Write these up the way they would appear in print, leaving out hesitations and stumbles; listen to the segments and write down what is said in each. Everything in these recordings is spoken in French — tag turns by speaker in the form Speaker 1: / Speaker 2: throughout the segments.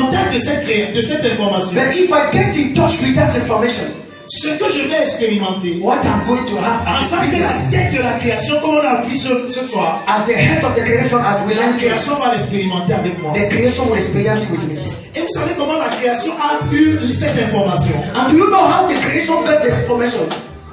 Speaker 1: contact de cette information,
Speaker 2: but if I get in touch with that information,
Speaker 1: ce que je vais expérimenter,
Speaker 2: what I'm going to have
Speaker 1: en
Speaker 2: as a
Speaker 1: tant que la
Speaker 2: experience,
Speaker 1: tête de la création, comme on a appris ce soir,
Speaker 2: as the head of the creation, as we
Speaker 1: la
Speaker 2: learn to,
Speaker 1: création va l'expérimenter avec moi.
Speaker 2: the creation will experience it with me.
Speaker 1: Et vous savez comment la création a eu cette information?
Speaker 2: And do you know how the creation got the information?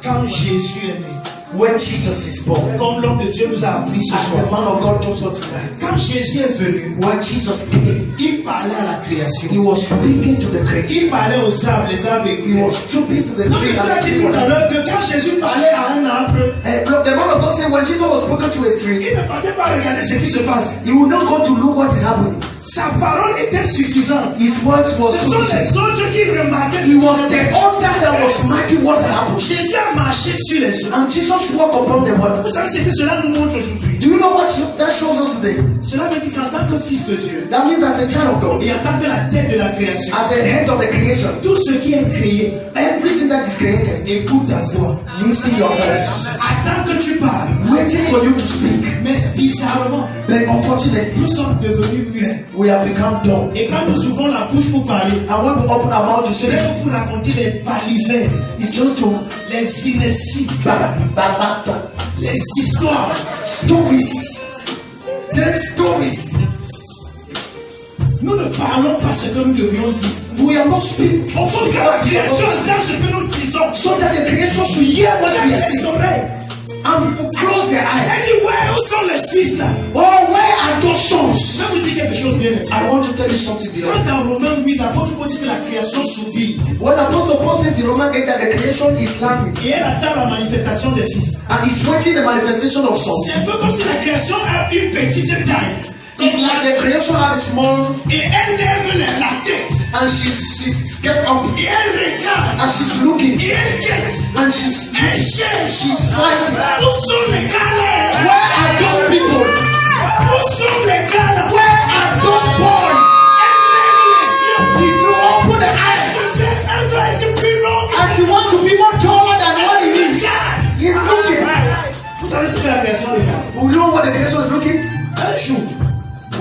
Speaker 1: Quand Jésus est né,
Speaker 2: When Jesus is born,
Speaker 1: comme l'homme de Dieu nous a appris ce
Speaker 2: as the
Speaker 1: soir.
Speaker 2: man of God told us tonight,
Speaker 1: Quand Jésus est venu,
Speaker 2: when Jesus came,
Speaker 1: il parlait à la
Speaker 2: he
Speaker 1: création.
Speaker 2: was speaking to the creation.
Speaker 1: Il parlait aux arbres, les arbres
Speaker 2: He
Speaker 1: écoutaient.
Speaker 2: was speaking to the
Speaker 1: Non,
Speaker 2: tree.
Speaker 1: mais tu as dit tout à l'heure que quand Jésus parlait à un arbre,
Speaker 2: Look, the man of God said when Jesus was spoken to a tree,
Speaker 1: il ne partait pas regarder ce qui se passe.
Speaker 2: he would not go to look what is happening.
Speaker 1: Sa parole était suffisante.
Speaker 2: His words was
Speaker 1: Ce sont
Speaker 2: sufficient.
Speaker 1: les autres qui remarquaient ce
Speaker 2: He
Speaker 1: qui
Speaker 2: was
Speaker 1: se
Speaker 2: the
Speaker 1: passait.
Speaker 2: author that was marking what happened.
Speaker 1: Jésus a marché sur les eaux.
Speaker 2: And Jesus walked upon the water.
Speaker 1: Vous savez ce que cela nous montre aujourd'hui?
Speaker 2: Do you know what that shows us today?
Speaker 1: Cela veut dire qu'en tant que fils de Dieu
Speaker 2: That means as a child of God,
Speaker 1: et en tant que la tête de la création,
Speaker 2: as a head of the creation,
Speaker 1: tout ce qui est créé,
Speaker 2: everything that is created,
Speaker 1: écoute ta voix.
Speaker 2: listen your voice,
Speaker 1: Attends que tu parles.
Speaker 2: waiting for you to speak.
Speaker 1: Mais bizarrement,
Speaker 2: But unfortunately,
Speaker 1: nous sommes devenus muets.
Speaker 2: we have become dumb.
Speaker 1: Et quand nous ouvrons la bouche pour parler,
Speaker 2: And when we open our mouth to
Speaker 1: ce n'est
Speaker 2: speak,
Speaker 1: pas pour raconter les balivères,
Speaker 2: it's just to
Speaker 1: les inepties,
Speaker 2: bad
Speaker 1: les histoires.
Speaker 2: stories. Tell stories.
Speaker 1: Nous ne parlons pas ce que nous devions dire.
Speaker 2: We are not speaking.
Speaker 1: Il faut que la création entende ce que nous disons.
Speaker 2: So that the creation should hear what we are
Speaker 1: Les
Speaker 2: saying.
Speaker 1: oreilles.
Speaker 2: And close their eyes.
Speaker 1: Anyway, où sont les fils là?
Speaker 2: Oh, where are those
Speaker 1: Je
Speaker 2: sons?
Speaker 1: vais vous dire quelque chose bien.
Speaker 2: I want to tell you something, beloved.
Speaker 1: Quand dans Romains 8, l'apôtre Paul dit que la création subit
Speaker 2: When Apostle Paul says in Romans 8 that the creation is language
Speaker 1: et elle attend la manifestation des fils.
Speaker 2: and is waiting the manifestation of sons.
Speaker 1: C'est un peu comme si la création a une petite taille.
Speaker 2: It's like the creation has small
Speaker 1: Et elle lève la tête.
Speaker 2: and she's get up
Speaker 1: Et elle regarde.
Speaker 2: and she's looking
Speaker 1: Et elle guette.
Speaker 2: and she's
Speaker 1: Elle cherche.
Speaker 2: fighting.
Speaker 1: Où sont les gars là?
Speaker 2: Where are those people?
Speaker 1: Où sont les gars là?
Speaker 2: Where are those boys?
Speaker 1: Elle lève les yeux.
Speaker 2: If you open the eyes
Speaker 1: Elle doit être plus longue.
Speaker 2: and she wants to be more taller than what he is,
Speaker 1: Regarde.
Speaker 2: he's looking.
Speaker 1: Vous savez ce que la création regarde?
Speaker 2: You know what the creation is looking?
Speaker 1: Un jour,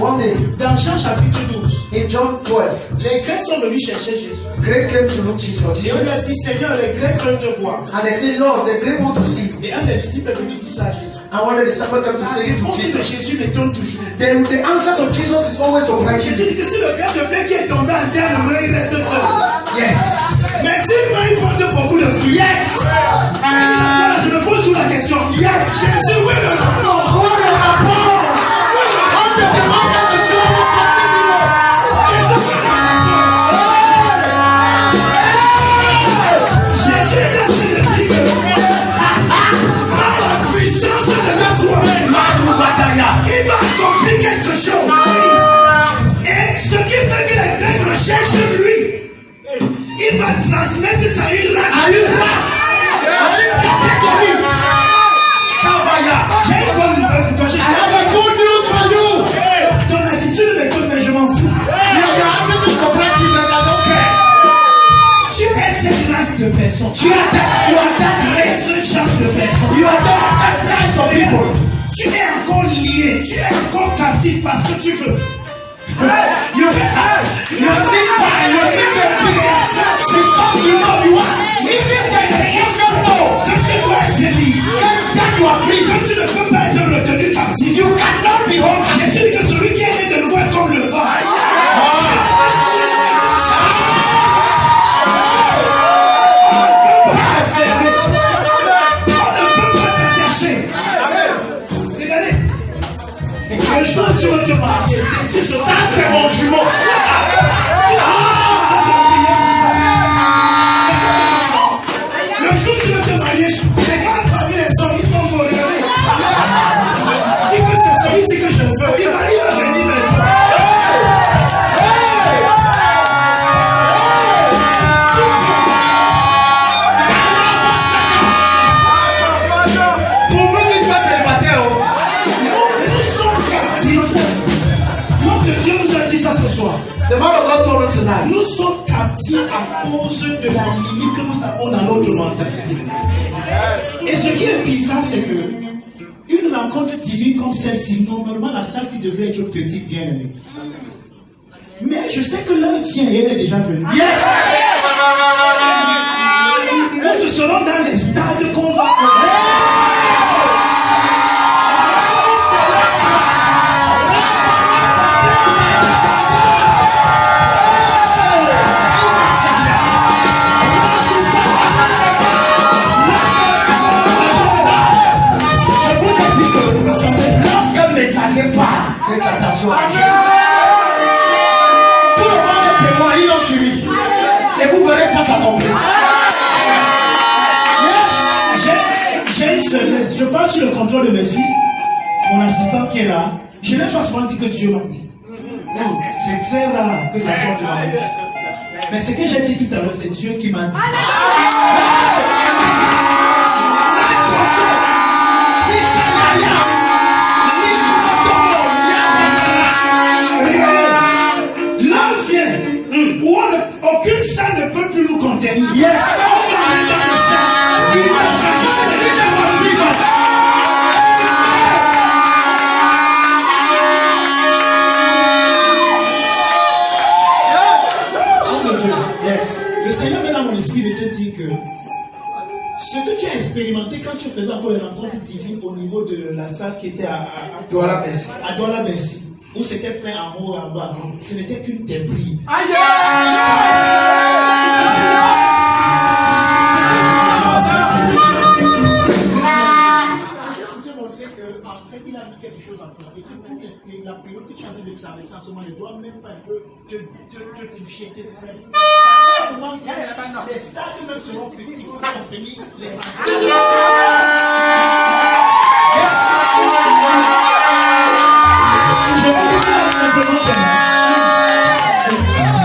Speaker 2: One day,
Speaker 1: dans Jean chapitre 12,
Speaker 2: in John 12,
Speaker 1: les Grecs sont venus chercher Jésus.
Speaker 2: Greek came to look for
Speaker 1: Et on lui
Speaker 2: Jesus.
Speaker 1: a dit, Seigneur, les Grecs veulent te voir.
Speaker 2: And they said, Lord, the Greek want to see you.
Speaker 1: Et un des disciples est venu dire ça à Jésus.
Speaker 2: And when the disciples come to
Speaker 1: La
Speaker 2: say it to
Speaker 1: réponse de
Speaker 2: Jesus,
Speaker 1: Jésus m'étonne toujours.
Speaker 2: the answers of Jesus is always surprising.
Speaker 1: Jésus dit que si le grain de blé qui est tombé en terre ne meurt, il reste seul.
Speaker 2: Yes.
Speaker 1: Mais s'il meurt, il porte beaucoup de fruits.
Speaker 2: Yes.
Speaker 1: Voilà, je me pose sous la question.
Speaker 2: Yes.
Speaker 1: Jésus, où est le rapport?
Speaker 2: What a rapport. How does the man of the soul
Speaker 1: Jésus est en train de dire que par la puissance de la foi, il va accomplir quelque chose. Et ce qui fait que les Grecs recherchent lui, il va transmettre ça à une race.
Speaker 2: Are you race? Are you category? Shabaya.
Speaker 1: J'ai une bonne nouvelle pour toi.
Speaker 2: I have a good news for you.
Speaker 1: Ton attitude m'étonne, mais je m'en fous.
Speaker 2: Your attitude surprises me, but I don't care.
Speaker 1: Tu es cette race de personnes.
Speaker 2: You are that
Speaker 1: Tu es
Speaker 2: race.
Speaker 1: ce genre de personnes.
Speaker 2: You are that type of people.
Speaker 1: Tu es encore lié, tu es encore captif parce que tu veux.
Speaker 2: You think fine, you think because you know you are. Even there is a question no.
Speaker 1: Que tu dois être libre.
Speaker 2: That you are free.
Speaker 1: Que tu ne peux pas être retenu captif.
Speaker 2: You cannot be home.
Speaker 1: Jésus dit que celui qui est né de nouveau est comme le vent. On ne peut pas t'attacher. Regardez. Un jour tu vas te marier. Décide de
Speaker 2: Ça c'est mon jumeau.
Speaker 1: Le jour où tu vas te marier, regarde parmi les hommes, ils sont beaux, regardez. Dis que c'est celui-ci que je veux. Il va venir maintenant.
Speaker 2: Pour vous qui soyez célibataires,
Speaker 1: Nous sommes captifs. Notre Dieu nous a dit ça ce soir.
Speaker 2: the man of God told him tonight.
Speaker 1: Nous sommes captifs à cause de la limite que nous avons dans notre mentalité. Et ce qui est bizarre, c'est que une rencontre divine comme celle-ci, normalement la salle devrait être petite, bien aimée. Mais je sais que l'heure vient et elle est déjà venue. Nous se serons dans les stades qu'on va.
Speaker 2: Faites attention à Dieu. Tout le monde est témoin, ils ont suivi. Et vous verrez ça s'accomplir.
Speaker 1: J'ai une faiblesse. Je parle sur le contrôle de mes fils. Mon assistant qui est là. Je n'ai pas souvent dit que Dieu m'a dit. C'est très rare que ça sorte de la bouche. Mais ce que j'ai dit tout à l'heure, c'est Dieu qui m'a dit. Aucune salle ne peut plus nous contenir.
Speaker 2: Yes.
Speaker 1: Le Seigneur met dans mon esprit de te dire que ce que tu as expérimenté quand tu faisais encore les rencontres divines au niveau de la salle qui était à Douala-Bercy, où c'était plein en haut et en bas, ce n'était qu'une débris.
Speaker 2: Aïe!
Speaker 1: Il a dit quelque chose en toi. Et que la période que tu as de traverser en ce moment ne doit même pas un peu te toucher, tes frères. Les stades même seront petits pour contenir les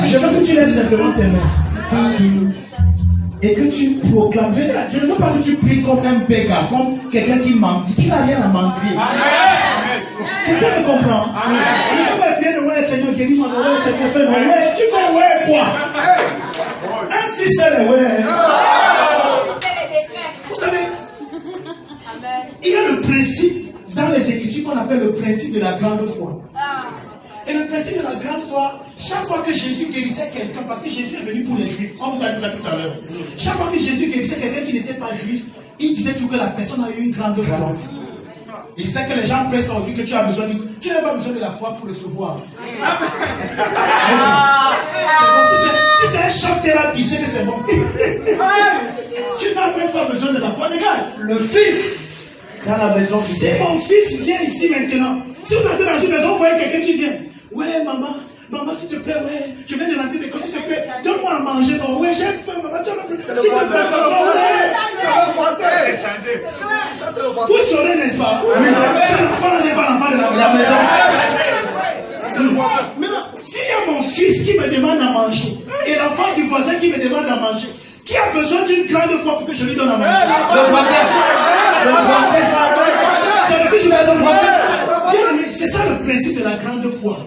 Speaker 1: Je veux que tu lèves simplement tes mains. Et que tu proclames. Je ne veux pas que tu pries comme un béga, comme quelqu'un qui mentit. Tu n'as rien à mentir. Quelqu'un me comprend? Il ne faut pas bien le ouais, Seigneur, guéris mon ouais, Seigneur, fais mon ouais. Tu fais ouais quoi? Un si c'est le ouais. Vous savez, il y a le principe dans les Écritures qu'on appelle le principe de la grande foi. Et le principe de la grande foi, chaque fois que Jésus guérissait quelqu'un, parce que Jésus est venu pour les Juifs, on vous a dit ça tout à l'heure. Chaque fois que Jésus guérissait quelqu'un qui n'était pas juif, il disait toujours que la personne a eu une grande foi. Il disait que les gens pressent aujourd'hui que tu as besoin de... Tu n'as pas besoin de la foi pour recevoir. C'est bon, si c'est un choc thérapie, c'est que c'est bon. Tu n'as même pas besoin de la foi. Regarde,
Speaker 2: le fils dans la maison.
Speaker 1: Si mon fils vient ici maintenant, si vous êtes dans une maison, vous voyez quelqu'un qui vient. Ouais, maman, s'il te plaît, ouais, je viens de rentrer de l'école, s'il te plaît, donne-moi à manger. Bon, ouais, j'ai faim, maman, tu vas me s'il te plaît, maman, ouais. Vous saurez, n'est-ce pas? L'enfant n'est pas l'enfant de la maison. Maintenant, s'il y a mon fils qui me demande à manger, et l'enfant du voisin qui me demande à manger, qui a besoin d'une grande foi pour que je lui donne à manger?
Speaker 2: Le voisin.
Speaker 1: C'est le fils du voisin. C'est ça le principe de la grande foi.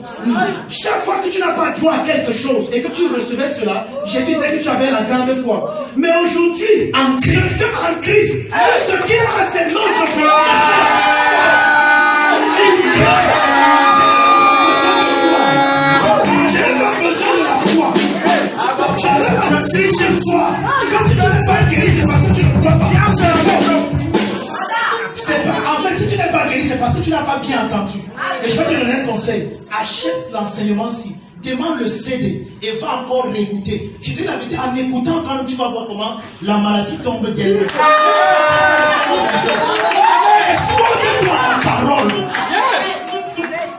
Speaker 1: Chaque fois que tu n'as pas droit à quelque chose et que tu recevais cela, Jésus disait que tu avais la grande foi. Mais aujourd'hui, en Christ, ce qu'il a, c'est notre foi. Je n'ai pas besoin de la foi. Je n'ai pas besoin de foi. Quand tu n'es pas guéri, c'est parce que tu ne crois pas. En fait, si tu n'es pas guéri, c'est parce que tu n'as pas bien entendu. Et je vais te donner un conseil. Achète l'enseignement-ci. Demande le CD et va encore réécouter. Je te dis la vérité, en écoutant, quand même, tu vas voir comment la maladie tombe derrière. Expose-toi la parole.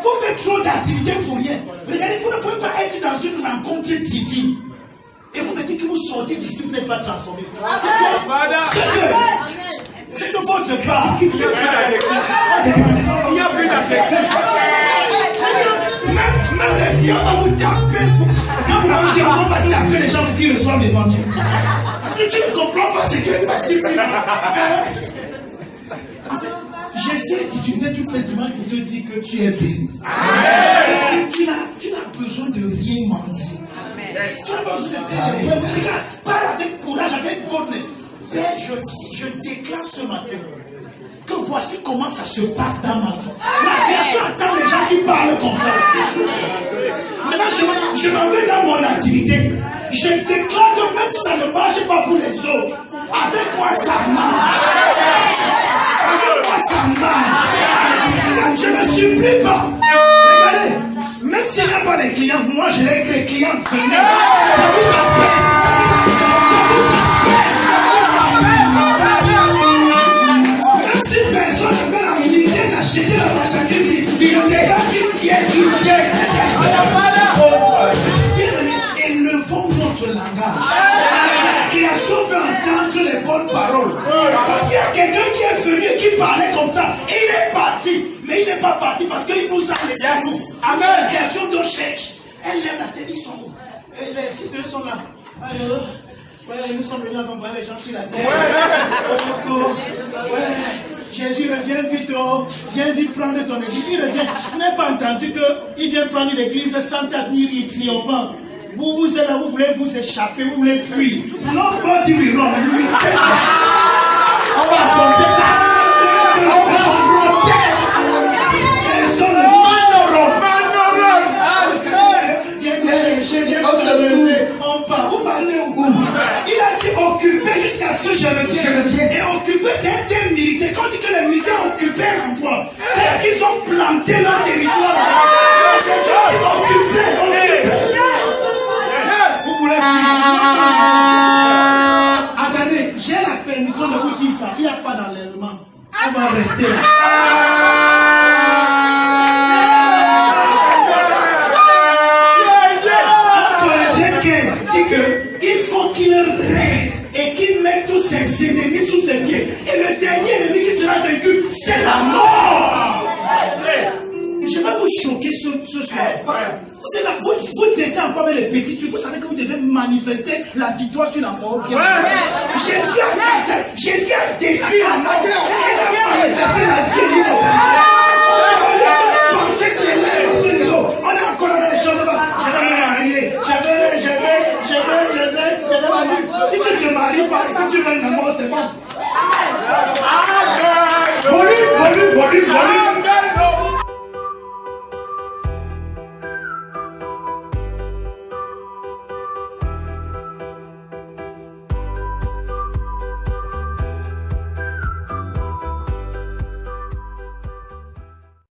Speaker 1: Vous faites trop d'activités pour rien. Regardez, vous ne pouvez pas être dans une rencontre divine. Et vous me dites que vous sortez d'ici, vous n'êtes pas transformé. C'est de votre part. Il n'y a plus d'adjectif. Même les pieds, on va vous taper. Quand vous mangez, on va taper les gens pour qu'ils reçoivent les vendus. Tu ne comprends pas ce que c'est. En fait, j'essaie d'utiliser toutes ces images pour te dire que tu es béni. Tu n'as besoin de rien mentir. Tu n'as pas besoin de faire des erreurs. Regarde, parle avec courage, avec boldness. Père, je déclare ce matin que voici comment ça se passe dans ma vie. La création attend les gens qui parlent comme ça. Maintenant, je m'en vais dans mon activité. Je déclare que même si ça ne marche pas pour les autres, avec moi ça marche. Avec moi ça marche. Je ne supplie pas. Regardez, même s'il n'y a pas de clients, moi je l'ai que les clients venez. Même si personne ne fait l'idée d'acheter la marchandise, je déclare qu'il tient. Élevons notre langage. La création veut entendre les bonnes paroles. Parce qu'il y a quelqu'un qui est venu et qui parlait comme ça. Et il est parti. Mais il n'est pas parti parce qu'il nous a laissé nous. Amen. La création de cherche. Elle lève la tête, ils sont où? Et les petits deux sont là. Alors, ouais, nous sommes venus accompagner les gens sur la terre. Ouais. Jésus revient vite, viens vite prendre ton église. Il revient. Vous n'avez pas entendu qu'il vient prendre l'église sans tenir et triomphant. Vous êtes là, vous voulez vous échapper, vous voulez fuir. Nobody will run. On va affronter ça. On va affronter. On part. Vous partez où? Il a dit occuper jusqu'à ce que je revienne. Et occuper, c'est un terme militaire. Quand on dit que les militaires occupaient un endroit, c'est qu'ils ont planté leur territoire. Occuper. Vous voulez attendez, j'ai la permission de vous dire ça. Il n'y a pas d'enlèvement. On va rester là. Corinthiens 15 dit qu'il faut qu'il règne et qu'il mette tous ses ennemis sous ses pieds. Et le dernier ennemi qui sera vaincu, c'est la mort. Je vais vous choquer ce soir. C'est là, vous traitez encore les petits trucs. Vous savez que vous devez manifester la victoire sur la mort. Jésus a détruit la mort. Il a manifesté la vie. On est encore dans les choses. Je vais me marier. Je vais marier. Si tu te maries pas, si tu veux une mort, c'est bon. Volume.